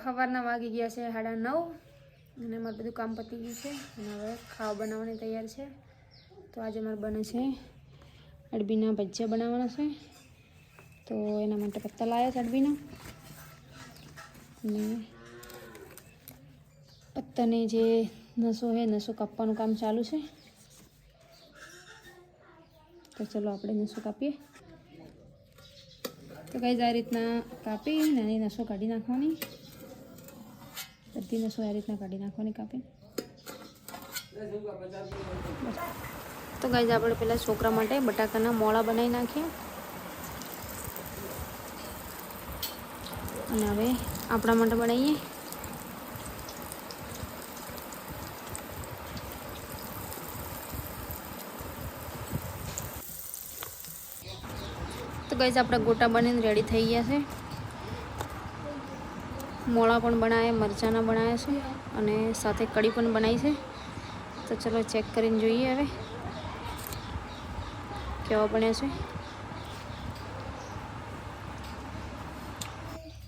સવારના વાગી ગયા છે 9:30 અને મારું બધું કામ પતી ગયું છે અને હવે ખાવા બનાવવાની તૈયાર છે. તો આજે મારે બને છે અડબીના ભજીયા બનાવવાના છે. તો એના માટે પત્તા લાવ્યા છે અડબીના અને પત્તાની જે નસો છે નસો કાપવાનું કામ ચાલુ છે. તો ચલો આપણે નસો કાપીએ. તો ગાઈઝ આ રીતના કાપી નાની નસો કાઢી નાખવાની. બધી નસો આ રીતના કાઢી નાખવાની કાપી. તો ગાઈઝ આપણે પહેલાં છોકરા માટે બટાકાના મોળા બનાવી નાખીએ અને હવે આપણા માટે બનાવીએ. તો ગાઈઝ આપણા ગોટા બનીને રેડી થઈ ગયા છે. મોળા પણ બનાવ્યા, મરચાંના બનાવ્યા છે અને સાથે કઢી પણ બનાવી છે. તો ચલો ચેક કરીને જોઈએ હવે કેવા બન્યા છે.